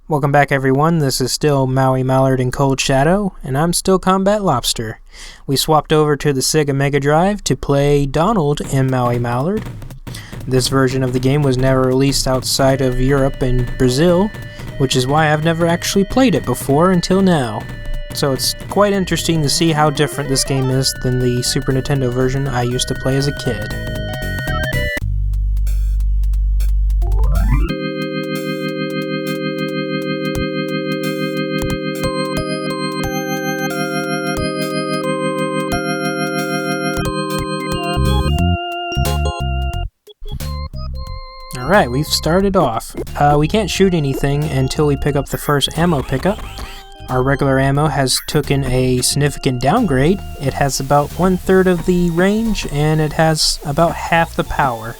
Welcome back everyone, this is still Maui Mallard in Cold Shadow, and I'm still Combat Lobster. We swapped over to the Sega Mega Drive to play Donald in Maui Mallard. This version of the game was never released outside of Europe and Brazil, which is why I've never actually played it before until now. So it's quite interesting to see how different this game is than the Super Nintendo version I used to play as a kid. Alright, we've started off. We can't shoot anything until we pick up the first ammo pickup. Our regular ammo has taken a significant downgrade. It has about 1/3 of the range, and it has about half the power,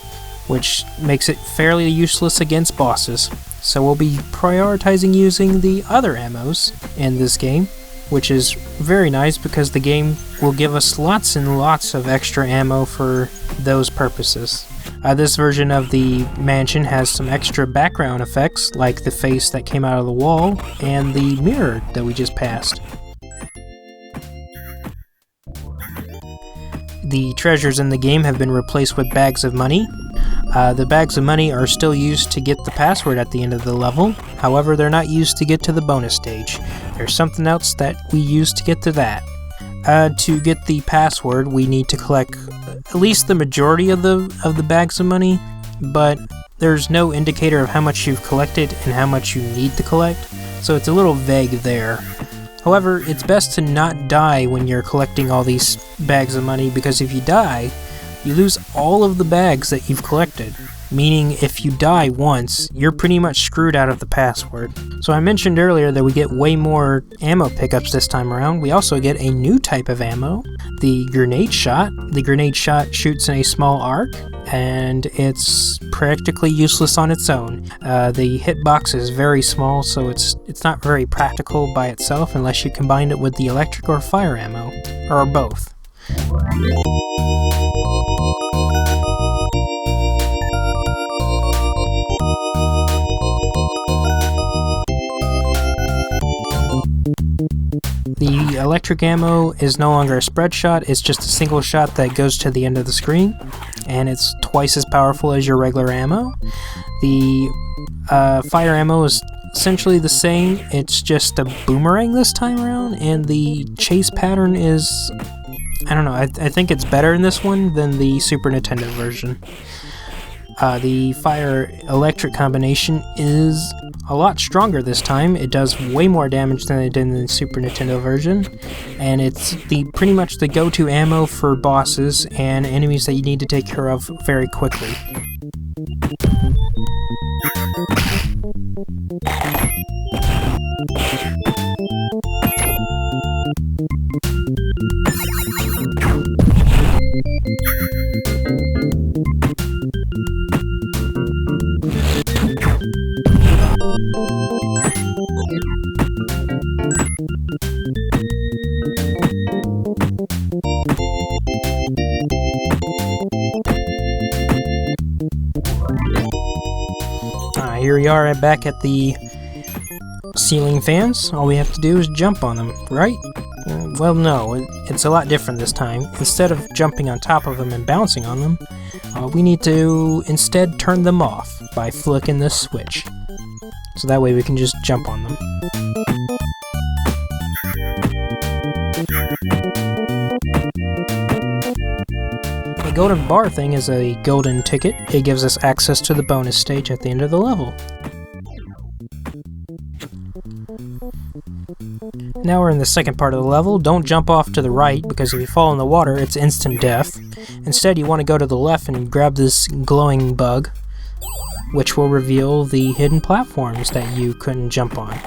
which makes it fairly useless against bosses. So we'll be prioritizing using the other ammos in this game, which is very nice because the game will give us lots and lots of extra ammo for those purposes. This version of the mansion has some extra background effects, like the face that came out of the wall and the mirror that we just passed. The treasures in the game have been replaced with bags of money. The bags of money are still used to get the password at the end of the level, however they're not used to get to the bonus stage. There's something else that we use to get to that. To get the password, we need to collect at least the majority of the bags of money, but there's no indicator of how much you've collected and how much you need to collect, so it's a little vague there. However, it's best to not die when you're collecting all these bags of money, because if you die, you lose all of the bags that you've collected. Meaning, if you die once, you're pretty much screwed out of the password. So I mentioned earlier that we get way more ammo pickups this time around. We also get a new type of ammo, the grenade shot. The grenade shot shoots in a small arc, and it's practically useless on its own. The hitbox is very small, so it's not very practical by itself unless you combine it with the electric or fire ammo, or both. The electric ammo is no longer a spread shot, it's just a single shot that goes to the end of the screen, and it's twice as powerful as your regular ammo. The fire ammo is essentially the same, it's just a boomerang this time around, and the chase pattern is, I don't know, I think it's better in this one than the Super Nintendo version. The fire-electric combination is a lot stronger this time. It does way more damage than it did in the Super Nintendo version, and it's pretty much the go-to ammo for bosses and enemies that you need to take care of very quickly. Here we are back at the ceiling fans. All we have to do is jump on them, right? Well, no, it's a lot different this time. Instead of jumping on top of them and bouncing on them, we need to instead turn them off by flicking this switch. So that way we can just jump on them. The golden bar thing is a golden ticket. It gives us access to the bonus stage at the end of the level. Now we're in the second part of the level. Don't jump off to the right, because if you fall in the water, it's instant death. Instead, you want to go to the left and grab this glowing bug, which will reveal the hidden platforms that you couldn't jump on.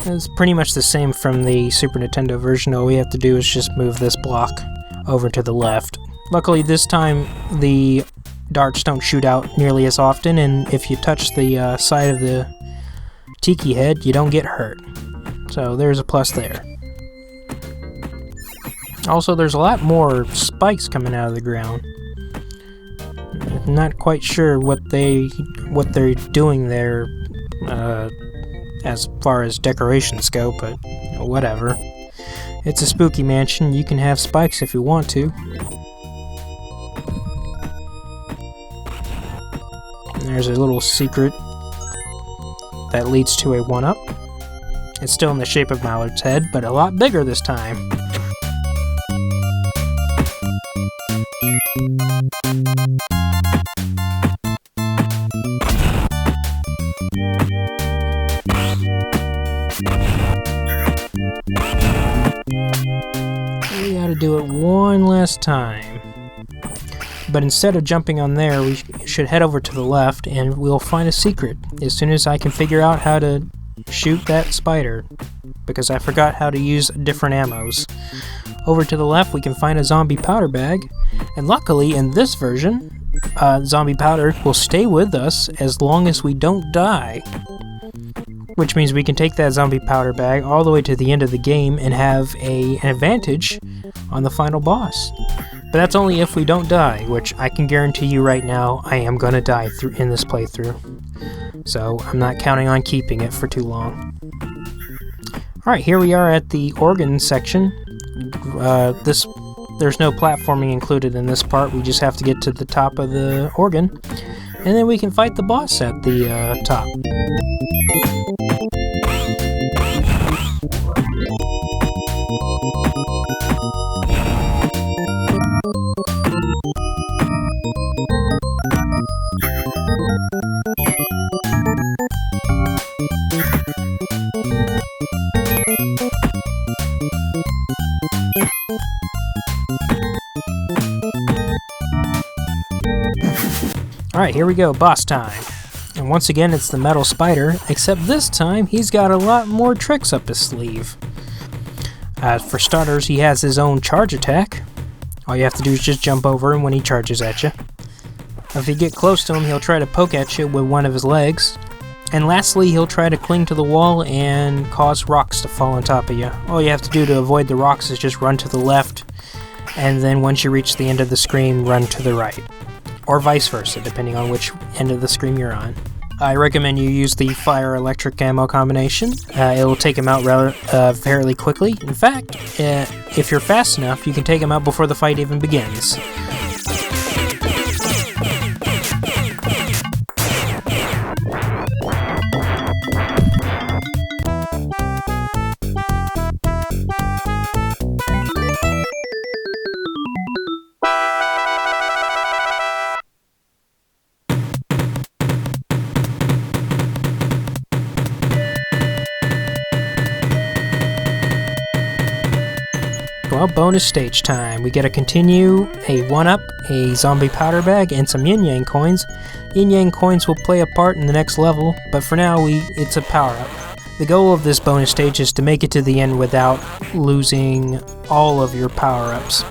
It's pretty much the same from the Super Nintendo version. All we have to do is just move this block over to the left. Luckily this time the darts don't shoot out nearly as often, and if you touch the side of the tiki head, you don't get hurt. So there's a plus there. Also, there's a lot more spikes coming out of the ground. Not quite sure what they're doing there as far as decorations go, but whatever. It's a spooky mansion. You can have spikes if you want to. And there's a little secret that leads to a 1-up. It's still in the shape of Mallard's head, but a lot bigger this time. We gotta do it one last time. But instead of jumping on there, we should head over to the left and we'll find a secret as soon as I can figure out how to shoot that spider, because I forgot how to use different ammos. Over to the left we can find a zombie powder bag, and luckily in this version, zombie powder will stay with us as long as we don't die. Which means we can take that zombie powder bag all the way to the end of the game and have an advantage on the final boss. But that's only if we don't die, which I can guarantee you right now I am gonna die in this playthrough. So I'm not counting on keeping it for too long. Alright, here we are at the organ section. There's no platforming included in this part, we just have to get to the top of the organ, and then we can fight the boss at the top. Alright, here we go, boss time. And once again it's the metal spider, except this time he's got a lot more tricks up his sleeve. For starters, he has his own charge attack. All you have to do is just jump over him when he charges at you. If you get close to him, he'll try to poke at you with one of his legs. And lastly, he'll try to cling to the wall and cause rocks to fall on top of you. All you have to do to avoid the rocks is just run to the left, and then once you reach the end of the screen, run to the right. Or vice versa, depending on which end of the screen you're on. I recommend you use the fire-electric ammo combination. It will take him out fairly quickly. In fact, if you're fast enough, you can take him out before the fight even begins. Well, bonus stage time. We get to continue a 1-up, a zombie powder bag, and some yin-yang coins. Yin-yang coins will play a part in the next level, but for now it's a power-up. The goal of this bonus stage is to make it to the end without losing all of your power-ups.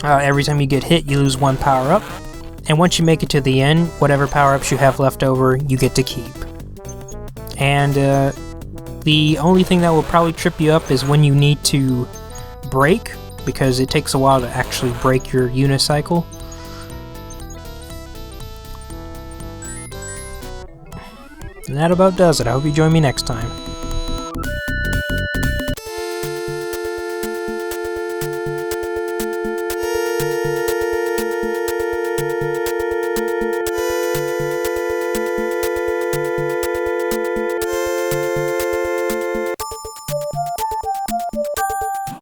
Every time you get hit, you lose one power-up, and once you make it to the end, whatever power-ups you have left over, you get to keep. And the only thing that will probably trip you up is when you need to break, because it takes a while to actually break your unicycle. And that about does it. I hope you join me next time.